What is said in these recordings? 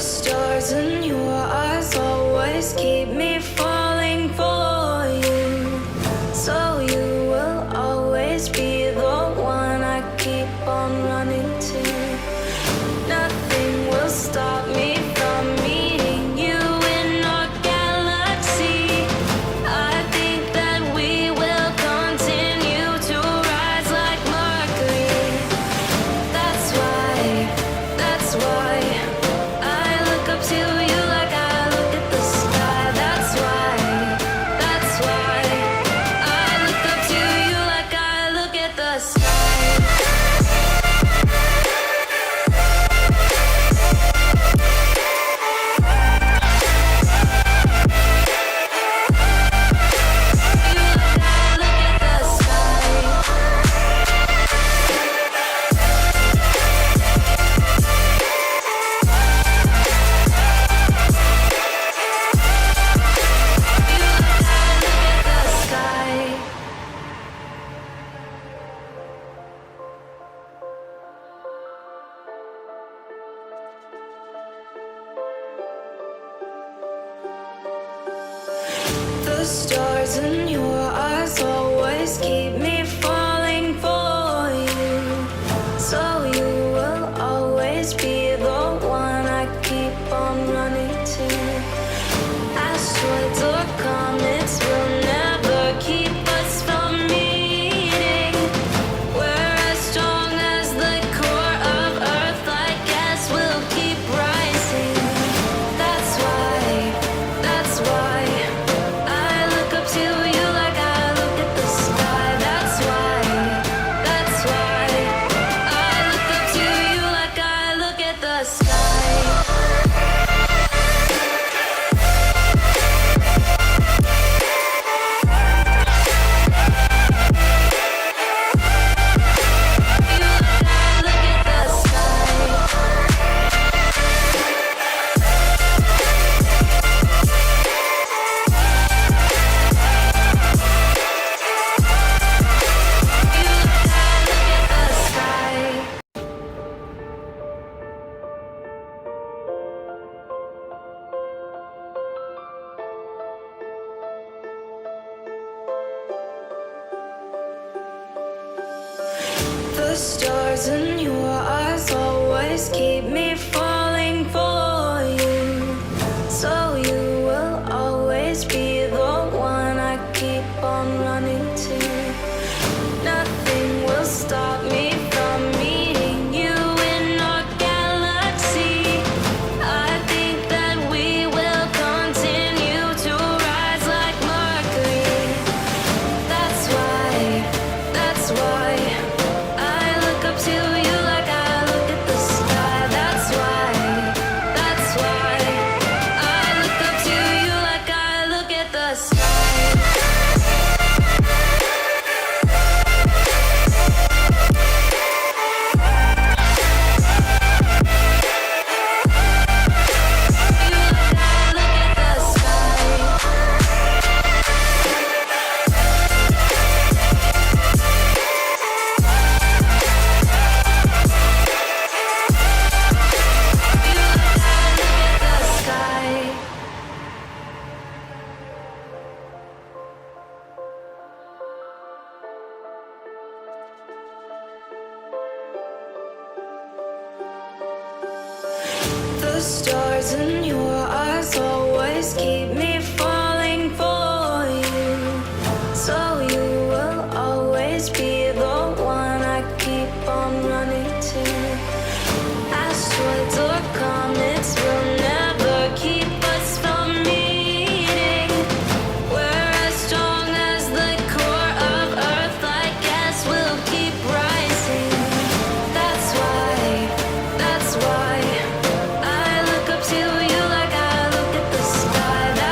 stars in your eyes always keep me falling for you. So you will always be the one I keep on running to. Nothing will stop me from meeting you in our galaxy. I think that we will continue to rise like Mercury. That's why I look up to you like I look at the sky. That's why I look up to you like I look at the sky. The stars in your eyes always keep me falling for you. So you will always be the one I keep on running to. Asteroids or comets will never keep us from meeting. We're as strong as the core of Earth, I guess we'll keep rising. That's why I look up to you like I look at the sky. That's why I look up to you like I look at the sky. The stars in your eyes always keep me falling for you. So you will always be the one I keep on running to. Nothing will stop me from meeting you in our galaxy. I think that we will continue to rise like Mercury. That's why I look up to you like I look at the sky. That's why I look up to you like I look at the sky. The stars in your eyes always keep me falling for you. So you will always be the one I keep on running to. Asteroids or comets will never keep us from meeting. We're as strong as the core of Earth, I guess we'll keep rising. That's why I look up to you like I look at the sky.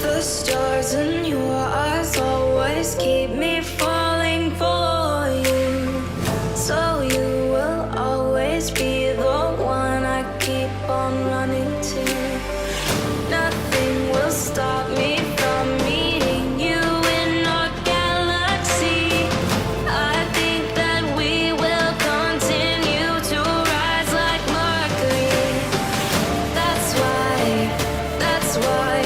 The stars in your eyes always keep me falling for you. So you will always be the one I keep on running to. Nothing will stop me from meeting you in our galaxy. I think that we will continue to rise like Mercury. That's why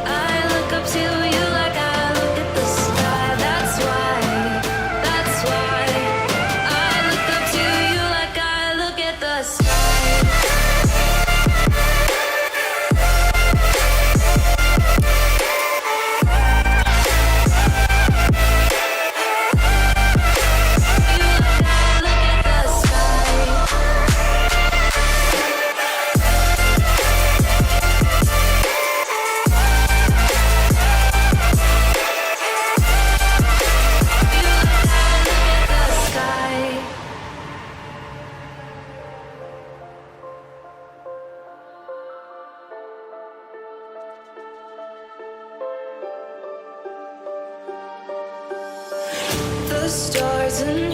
I look up to you like I look at the sky. That's why I look up to you like I look at the sky. stars and